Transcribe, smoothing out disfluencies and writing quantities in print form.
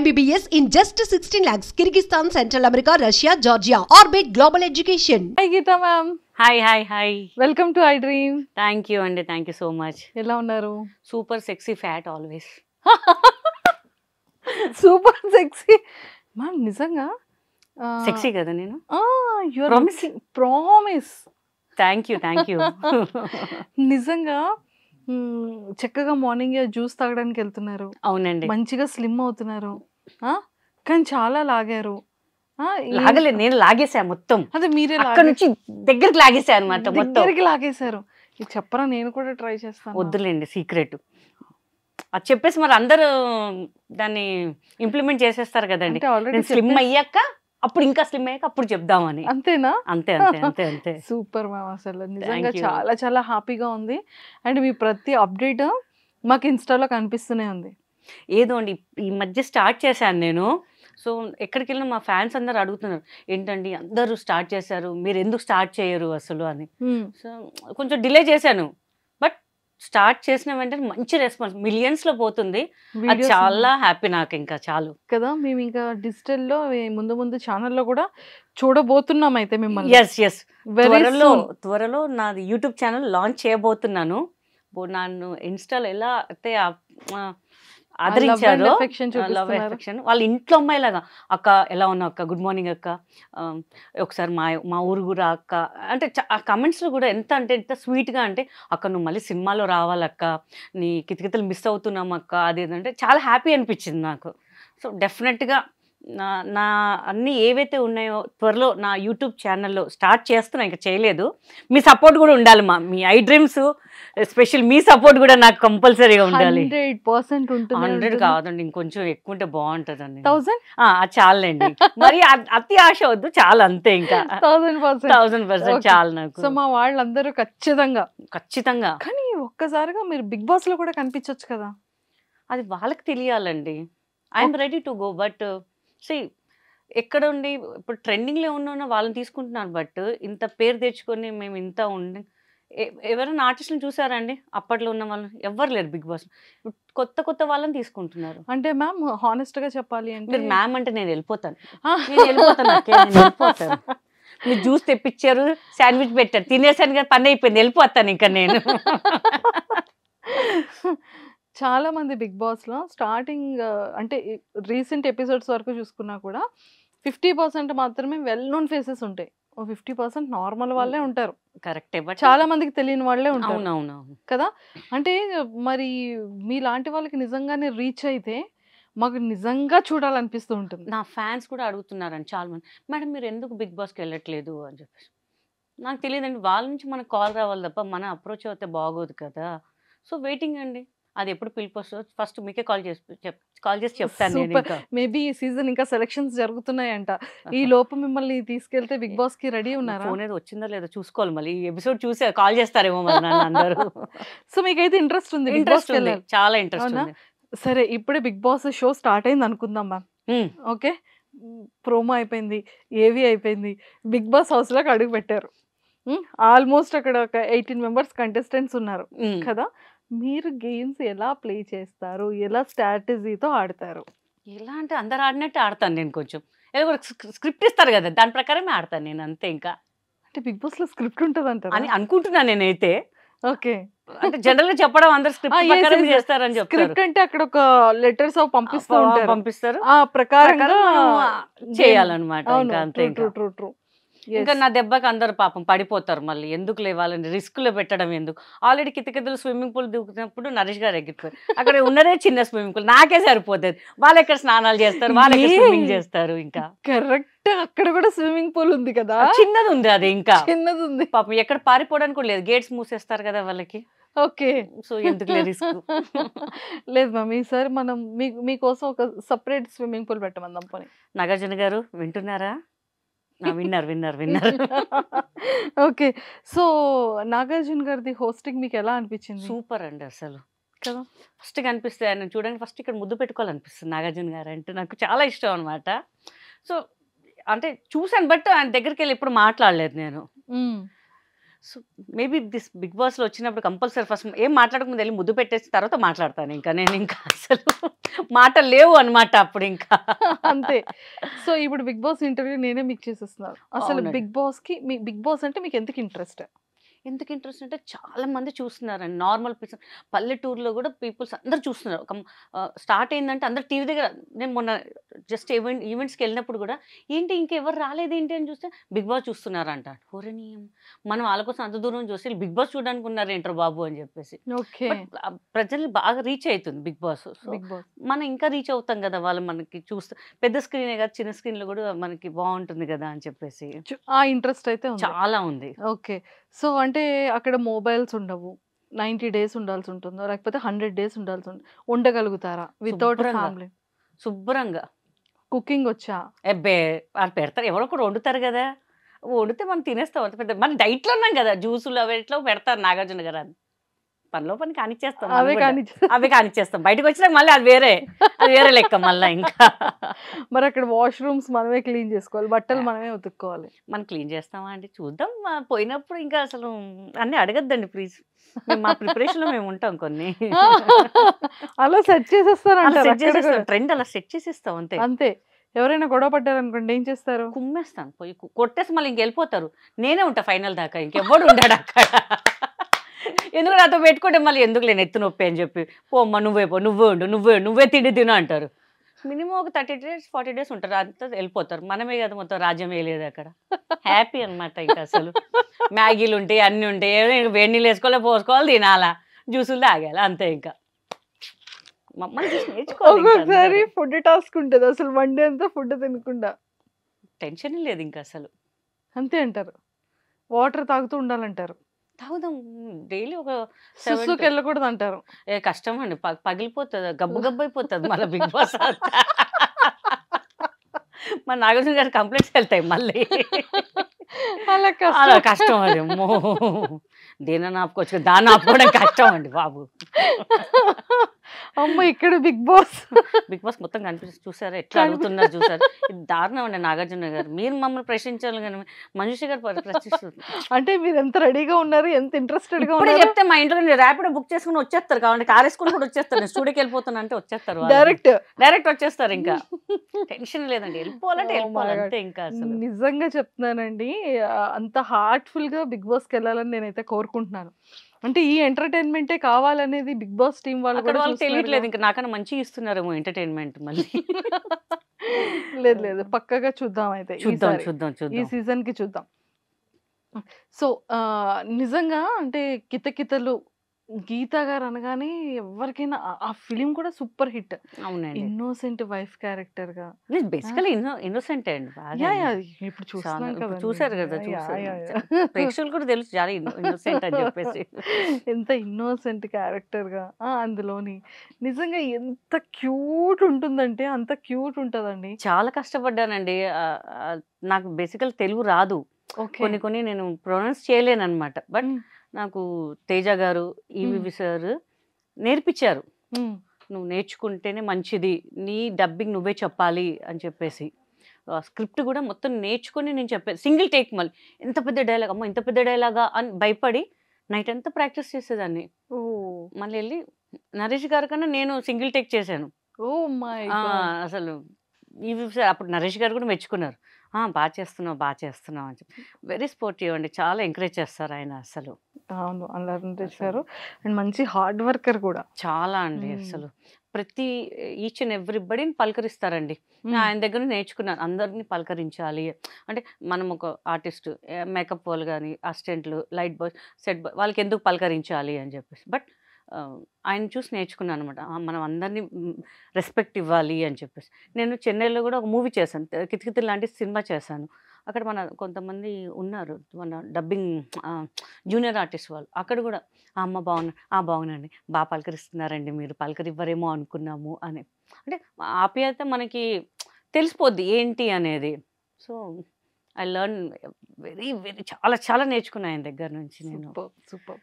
MBBS in just 16 lakhs. Kyrgyzstan, Central America, Russia, Georgia. Orbit Global Education. Hi Geeta ma'am. Hi. Welcome to iDream. Thank you and thank you so much. ఎలా ఉన్నారు? Super sexy fat always. Super sexy ma'am నిజంగా Sexy కదా నేను? You are Promise? Promise Thank you. నిజంగా చక్కగా morning juice తాగడానికి వెళ్తున్నారు, అవునండి. మంచిగా స్లిమ్ అవుతున్నారు, కానీ చాలా లాగారు. లాగలేదు, నేను లాగేసా మొత్తం. అదే మీరే అక్కడ నుంచి దగ్గరికి లాగేసా అనమాట మొత్తం. దగ్గరికి లాగేశారు. ఇది చెప్పరా, నేను కూడా ట్రై చేస్తాను. వద్దులేండి సీక్రెట్. అది చెప్పేసి మరి అందరూ దాన్ని ఇంప్లిమెంట్ చేసేస్తారు కదండి. అంటే ఆల్రెడీ స్లిమ్ అయ్యాక అప్పుడు ఇంకా స్లిమ్ అయ్యాక అప్పుడు చెప్దామని. అంతేనా? అంతే. సూపర్ మ్యామ్, అసలు నిజంగా you. చాలా చాలా హ్యాపీగా ఉంది. అండ్ మీ ప్రతి అప్డేట్ మాకు ఇన్స్టాలో కనిపిస్తూనే ఉంది. ఏదో అండి ఈ మధ్య స్టార్ట్ చేశాను నేను. సో ఎక్కడికి వెళ్ళినా మా ఫ్యాన్స్ అందరు అడుగుతున్నారు, ఏంటండి అందరూ స్టార్ట్ చేశారు, మీరు ఎందుకు స్టార్ట్ చేయరు అసలు అని. సో కొంచెం డిలే చేశాను, బట్ స్టార్ట్ చేసిన వెంటనే మంచి రెస్పాన్స్ మిలియన్స్లో పోతుంది. అది చాలా హ్యాపీ నాకు, ఇంకా చాలు కదా. మేము ఇంకా డిజిటల్లో ముందు ఛానల్లో కూడా చూడబోతున్నాం అయితే మిమ్మల్ని. ఎస్ త్వరలో నాది యూట్యూబ్ ఛానల్ లాంచ్ చేయబోతున్నాను. నన్ను ఇన్స్టాలో ఎలా అయితే ఆదరించారు, లవ్ ఎఫెక్షన్, వాళ్ళ ఇంట్లో అమ్మాయిలాగా, అక్క ఎలా ఉన్నావు అక్క, గుడ్ మార్నింగ్ అక్క, ఒకసారి మా ఊరు కూడా అక్క అంటే ఆ కమెంట్స్లో కూడా ఎంత స్వీట్గా అంటే, అక్క నువ్వు మళ్ళీ సినిమాలో రావాలక్క, నీ కితకితలు మిస్ అవుతున్నాం అక్క, అది అంటే చాలా హ్యాపీ అనిపించింది నాకు. సో డెఫినెట్గా నా అన్నీ ఏవైతే ఉన్నాయో త్వరలో నా యూట్యూబ్ ఛానల్లో స్టార్ట్ చేస్తున్నా, ఇంకా చేయలేదు. మీ సపోర్ట్ కూడా ఉండాలి, మీ iDreams స్పెషల్ మీ సపోర్ట్ కూడా నాకు కంపల్సరీగా ఉండాలి. 100 కాదండి, ఇంకొంచెం ఎక్కువ ఉంటే బాగుంటుందండి. 1000 అది చాలండి, మరి అతి ఆశ వద్దు, చాలా అంతే, ఇంకా 1000% చాలు నాకు. సో మా వాళ్ళందరూ ఖచ్చితంగా. కానీ ఒక్కసారిగా మీరు బిగ్ బాస్ లో కూడా కనిపించొచ్చు కదా. అది వాళ్ళకి తెలియాలండి. I'm ready to go, but ఎక్కడ ఉండి ఇప్పుడు ట్రెండింగ్లో ఉన్న వాళ్ళని తీసుకుంటున్నారు, బట్ ఇంత పేరు తెచ్చుకొని మేము ఇంత ఉండి ఎవరైనా ఆర్టిస్టులను చూసారండి అప్పట్లో ఉన్న వాళ్ళని? ఎవ్వరు లేరు బిగ్ బాస్. కొత్త వాళ్ళని తీసుకుంటున్నారు. అంటే మ్యామ్ హానెస్ట్ గా చెప్పాలి అంటే, మీరు మ్యామ్ అంటే నేను వెళ్ళిపోతాను. మీరు జ్యూస్ తెప్పించారు, శాండ్విచ్ పెట్టారు, తినేసాను కదా, పని అయిపోయింది, వెళ్ళిపోతాను ఇంకా నేను. చాలా మంది బిగ్ బాస్ లో స్టార్టింగ్ అంటే రీసెంట్ ఎపిసోడ్స్ వరకు చూసుకున్నా కూడా 50% మాత్రమే వెల్ నోన్ ఫేసెస్ ఉంటాయి, 50% నార్మల్ వాళ్ళే ఉంటారు. కరెక్టే, బట్ చాలా మందికి తెలియని వాళ్ళే ఉంటారు. అవునవును కదా. అంటే మరి మీలాంటి వాళ్ళకి నిజంగానే రీచ్ అయితే మాకు నిజంగా చూడాలనిపిస్తూ ఉంటుంది. నా ఫ్యాన్స్ కూడా అడుగుతున్నారండి చాలా మంది, మేడం మీరు ఎందుకు బిగ్ బాస్కి వెళ్ళట్లేదు అని చెప్పేసి. నాకు తెలియదండి, వాళ్ళ నుంచి మనకు కాల్ రావాలి తప్ప మన అప్రోచ్ అయితే బాగోదు కదా. సో వెయిటింగ్ అండి, అది ఎప్పుడు పిలుపు వస్తుందో ఫస్ట్ మీకే కాల్ చేసి చెప్తాను నేను. మేబీ ఈ సీజన్ ఇంకా సెలక్షన్స్ జరుగుతున్నాయంట, ఈ లోపు మిమ్మల్ని తీసుకెళ్తే బిగ్ బాస్ కి రెడీ ఉన్నారా? ఫోన్ ఏదో వచ్చిందో లేదో చూసుకోవాలి, మళ్ళీ ఈ ఎపిసోడ్ చూసి కాల్ చేస్తారేమో మరి నన్ను అందరూ. సో మీకైతే ఇంట్రెస్ట్ ఉంది? చాలా ఇంట్రెస్ట్ ఉంది. సరే, ఇప్పుడే బిగ్ బాస్ షో స్టార్ట్ అయింది అనుకుందాం మ్యామ్. ఓకే, ప్రోమో అయిపోయింది, ఏవి అయిపోయింది, బిగ్ బాస్ హౌస్ లోకి అడుగు పెట్టారు. ఆల్మోస్ట్ అక్కడ ఒక 18 మెంబర్స్ కంటెస్టెంట్స్ ఉన్నారు కదా. మీరు గేమ్స్ ఎలా ప్లే చేస్తారు, ఎలా స్ట్రాటజీతో ఆడతారు? ఎలా అంటే అందరు ఆడినట్టు ఆడతాను నేను. కొంచెం ఏదో కూడా స్క్రిప్ట్ ఇస్తారు కదా, దాని ప్రకారమే ఆడతాను నేను, అంతే. ఇంకా అంటే బిగ్ బాస్ లో స్క్రిప్ట్ ఉంటుంది అంటారు అని అనుకుంటున్నాను నేనైతే. ఓకే, అంటే జనరల్ గా చెప్పడం అందరు స్క్రిప్ట్ ప్రకారం చేస్తారని చెప్తారు. స్క్రిప్ట్ అంటే అక్కడ ఒక లెటర్స్ పంపిస్తారు, ఆ ప్రకారంగా చేయాలన్నమాట. అంతే. ట్రూ. ఇంకా నా దెబ్బకి అందరు పాపం పడిపోతారు, మళ్ళీ ఎందుకు లేవాలని రిస్క్ లో పెట్టడం ఎందుకు. ఆల్రెడీ కితకితలు స్విమ్మింగ్ పూల్ దిగుతున్నప్పుడు నరేష్ గారు ఎగ్గిపోయారు, అక్కడ ఉన్నదే చిన్న స్విమ్మింగ్ పూల్, నాకే సరిపోతుంది. వాళ్ళు ఎక్కడ స్నానాలు చేస్తారు, వాళ్ళు ఎక్కడ స్విమ్మింగ్ చేస్తారు. ఇంకా కరెక్ట్, అక్కడ కూడా స్విమ్మింగ్ పూల్ ఉంది కదా, చిన్నది ఉంది, అది ఇంకా చిన్నది ఉంది. పాపం ఎక్కడ పారిపోవడానికి కూడా లేదు, గేట్స్ మూసేస్తారు కదా వాళ్ళకి. ఓకే, సో ఎందుకు రిస్క్. లేదు మ్యామ్, ఈసారి మనం మీకోసం ఒక సపరేట్ స్విమ్మింగ్ పూల్ పెట్టమందాం పోనీ. నాగార్జున గారు వింటున్నారా? విన్నర్. ఓకే, సో నాగార్జున గారిది హోస్టింగ్ మీకు ఎలా అనిపించింది? సూపర్ అండి అసలు కదా. ఫస్ట్ కనిపిస్తే ఆయన చూడడానికి ఫస్ట్ ఇక్కడ ముద్దు పెట్టుకోవాలనిపిస్తుంది. నాగార్జున గారు అంటే నాకు చాలా ఇష్టం అనమాట. సో అంటే చూసాను, బట్ ఆయన దగ్గరికి వెళ్ళి ఎప్పుడు మాట్లాడలేదు నేను. సో మేబీ దిస్ బిగ్ బాస్లో వచ్చినప్పుడు కంపల్సరీ ఫస్ట్ ఏం మాట్లాడకముందు వెళ్ళి ముద్దు పెట్టేసి తర్వాత మాట్లాడతాను. ఇంకా నేను ఇంకా అసలు మాటలు లేవు అనమాట అప్పుడు ఇంకా. అంతే. సో ఇప్పుడు బిగ్ బాస్ ఇంటర్వ్యూ నేనే మీకు చేసేస్తున్నాను. అసలు అవునండి. బిగ్ బాస్ అంటే మీకు ఎందుకు ఇంట్రెస్ట్? ఎందుకు ఇంట్రెస్ట్ అంటే చాలా మంది చూస్తున్నారండి. నార్మల్ పీపుల్ పల్లెటూరులో కూడా పీపుల్స్ అందరూ చూస్తున్నారు. స్టార్ట్ అయిందంటే అందరు టీవీ దగ్గర. నేను మొన్న జస్ట్ ఈవెంట్స్కి వెళ్ళినప్పుడు కూడా ఏంటి ఇంకెవరు రాలేదేంటి అని చూస్తే బిగ్ బాస్ చూస్తున్నారంట. ఓరని మనం వాళ్ళ కోసం అంత దూరం చూస్తే బిగ్ బాస్ చూడడానికి ఉన్నారు ఏంటర్ బాబు అని చెప్పేసి. ఓకే. ప్రజలు బాగా రీచ్ అవుతుంది బిగ్ బాస్. బిగ్ బాస్ మనం ఇంకా రీచ్ అవుతాం కదా, వాళ్ళు మనకి చూస్తే పెద్ద స్క్రీనే కదా, చిన్న స్క్రీన్లో కూడా మనకి బాగుంటుంది కదా అని చెప్పేసి ఆ ఇంట్రెస్ట్ అయితే ఉంది. చాలా ఉంది. ఓకే. సో అంటే అక్కడ మొబైల్స్ ఉండవు. 90 డేస్ ఉండాల్సి ఉంటుందో లేకపోతే 100 డేస్ ఉండాల్సి ఉంటుంది. ఉండగలుగుతారా వితౌట్ శుభ్రంగా. ఫ్యామిలీ? శుభ్రంగా. కుకింగ్ వచ్చా? ఎబ్బే వాళ్ళు పెడతారు, ఎవరో ఒకరు వండుతారు కదా, వండితే మనం తినేస్తాం. అంత పెద్ద మన డైట్లో ఉన్నాం కదా, జ్యూసులు అవి ఎట్లా పెడతారు నాగార్జున గారు. అని పనిలో పని కానిచ్చేస్తాం మనం అవే కూడా. కానీ అవే కానిచ్చేస్తాం. బయటకు వచ్చినాక మళ్ళీ అది వేరే లెక్క మళ్ళీ ఇంకా. మరి అక్కడ వాష్రూమ్స్ మనమే క్లీన్ చేసుకోవాలి, బట్టలు మనమే ఉతుక్కోవాలి. మనం క్లీన్ చేస్తామా అండి, చూద్దాం. పోయినప్పుడు ఇంకా అసలు అన్నీ అడగద్దండి ప్లీజ్. మా ప్రిపరేషన్లో మేము ఉంటాం కొన్ని. అలా సెట్ చేసేస్తారంటారు సెట్ అక్కడ చేసేస్తాం, కూడా. ట్రెండ్ అలా సెట్ చేసేస్తాం అంతే. అంతే. ఎవరైనా గొడవ పడ్డారనుకోండి ఏం చేస్తారు? కుమ్మేస్తాను పోయి, కొట్టేసి మళ్ళీ ఇంకెళ్ళిపోతారు. నేనే ఉంటా ఫైనల్ దాకా, ఇంకెవ్వడు ఉంటాడు అక్కడ. ఎందుకు నాతో పెట్టుకుంటే మళ్ళీ ఎందుకు లేని ఎత్తు నొప్పి అని చెప్పి, పోమ్మ నువ్వే పో, నువ్వే తిండి తిను అంటారు. మినిమం ఒక 30 days 40 days ఉంటారు, అంతా వెళ్ళిపోతారు. మనమే కదా మొత్తం రాజ్యం వేయలేదు అక్కడ. హ్యాపీ అనమాట ఇంకా అసలు. మ్యాగీలు ఉంటాయి, అన్నీ ఉంటాయి, వేడి నీళ్ళు వేసుకోవాలి, పోసుకోవాలి, తినాలా, జ్యూసులు తాగాలి, అంతే. ఇంకా మమ్మల్ని చూసి నేర్చుకోవాలి. ఒక్కొక్కసారి ఫుడ్ టాస్క్ ఉంటుంది, అసలు వన్ డే అంతా ఫుడ్ తినకుండా. టెన్షన్ లేదు ఇంకా అసలు. అంతే అంటారు. వాటర్ తాగుతూ ఉండాలంటారు. తాగుదాం డైలీ ఒక 7 సుస్సుకి వెళ్ళకూడదు అంటారు. కష్టం అండి, పగిలిపోతుంది, గబ్బు అయిపోతుంది మళ్ళీ బిగ్ బాస్. మన నాగార్జున గారి కంప్లైంట్స్ వెళ్తాయి మళ్ళీ. అలా అలా కష్టం. కష్టం అది. అమ్మో, దేని ఆపుకోవచ్చు, దాన్ని ఆపుకోవడం కష్టం అండి బాబు. అమ్మ ఇక్కడ బిగ్ బాస్. బిగ్ బాస్ మొత్తం కనిపిస్తుంది, చూసారా ఎట్లా అడుగుతున్నారు చూసారు. ఇది దారుణం అండి నాగార్జున గారు. మీరు మమ్మల్ని ప్రశ్నించాలి కానీ మంజుష గారు ప్రశ్నిస్తుంది. అంటే మీరు ఎంత రెడీగా ఉన్నారు, ఎంత ఇంట్రెస్టెడ్ గా ఇప్పుడే ఉన్నారు. చెప్తే మా ఇంట్లో నేను ర్యాపిడో బుక్ చేసుకుని వచ్చేస్తారు, కావాలి కార్ వేసుకుని కూడా వచ్చేస్తారు. నేను స్టూడియోకి వెళ్ళిపోతాను అంటే వచ్చేస్తారు, డైరెక్ట్ వచ్చేస్తారు. ఇంకా టెన్షన్ లేదండి, వెళ్ళిపోవాలంటే వెళ్ళిపోవాలి అంతే. ఇంకా అసలు నిజంగా చెప్తున్నానండి, అంత హార్ట్ఫుల్ గా బిగ్ బాస్ కి వెళ్ళాలని నేనైతే కోరుకుంటున్నాను. అంటే ఈ ఎంటర్టైన్మెంటే కావాలనేది బిగ్ బాస్ టీం వాళ్ళు అక్కడ కూడా వాళ్ళకి చూస్తున్నారు తెలియట్లేదు, కదా. ఇంకా నాకన్నా మంచిగా ఇస్తున్నారేమో ఎంటర్టైన్మెంట్ మళ్ళీ. లేదు పక్కగా చూద్దాం అయితే చూద్దాం ఈసారి. చూద్దాం ఈ చూద్దాం. సీజన్ కి చూద్దాం. సో నిజంగా అంటే కితకితలు గీత గారు అనగానే ఎవరికైనా ఆ ఫిలిం కూడా సూపర్ హిట్. అవునండి, ఇన్నోసెంట్ వైఫ్ క్యారెక్టర్ గా. బేసికలీ ఇన్నోసెంట్ అండి బాగా. యా ఇప్పుడు చూస్తున్నాం ఇప్పుడు కదా. చూసారు కదా, ప్రేక్షకులు కూడా తెలుసు చాలా ఇన్నోసెంట్ అని చెప్పేసి. ఎంత ఇన్నోసెంట్ క్యారెక్టర్ గా అందులోని. నిజంగా ఎంత క్యూట్ ఉంటుందంటే అంత క్యూట్ ఉంటదండి. చాలా కష్టపడ్డానండి. నాకు బేసికల్ తెలుగు రాదు, కొన్ని నేను ప్రొనౌన్స్ చేయలేను అనమాట. బట్ నాకు తేజ గారు, ఈవివి సార్ నేర్పించారు. నువ్వు నేర్చుకుంటేనే మంచిది, నీ డబ్బింగ్ నువ్వే చెప్పాలి అని చెప్పేసి. స్క్రిప్ట్ కూడా మొత్తం నేర్చుకొని నేను చెప్పాను, సింగిల్ టేక్. మళ్ళీ ఎంత పెద్ద డైలాగ్, అమ్మ ఇంత పెద్ద డైలాగా అని భయపడి నైట్ అంతా ప్రాక్టీస్ చేసేదాన్ని. మళ్ళీ వెళ్ళి నరేష్ గారి కన్నా నేను సింగిల్ టేక్ చేశాను. అసలు ఈవి సార్ అప్పుడు నరేష్ గారు కూడా మెచ్చుకున్నారు, బాగా చేస్తున్నావు అని చెప్పి. వెరీ స్పోర్టివ్ అండి, చాలా ఎంకరేజ్ చేస్తారు ఆయన అసలు. అవును, అలా చేశారు. అండ్ మంచి హార్డ్ వర్కర్ కూడా చాలా అండి. అసలు ప్రతి ఈచ్ అండ్ ఎవ్రీబడిని పలకరిస్తారండి. ఆయన దగ్గర నేర్చుకున్నాను, అందరినీ పలకరించాలి అంటే. మనం ఒక ఆర్టిస్ట్, మేకప్ వాళ్ళు కానీ, అసిస్టెంట్లు, లైట్ బాయ్, సెట్ బాయ్, వాళ్ళకి ఎందుకు పలకరించాలి అని చెప్పేసి. బట్ ఆయన చూసి నేర్చుకున్నాను అనమాట, మనం అందరినీ రెస్పెక్ట్ ఇవ్వాలి అని చెప్పేసి. నేను చెన్నైలో కూడా ఒక మూవీ చేశాను, కితకితలు లాంటి సినిమా చేశాను. అక్కడ మన కొంతమంది ఉన్నారు, మన డబ్బింగ్ జూనియర్ ఆర్టిస్ట్ వాళ్ళు. అక్కడ కూడా అమ్మ బాగున్నాండి, బాగా పలకరిస్తున్నారండి, మీరు పలకరివ్వరేమో అనుకున్నాము అని. అంటే ఆప్యాయత మనకి తెలిసిపోద్ది ఏంటి అనేది. సో ఐ లెర్న్ వెరీ చాలా చాలా నేర్చుకున్నాను ఆయన దగ్గర నుంచి నేను. సూపర్.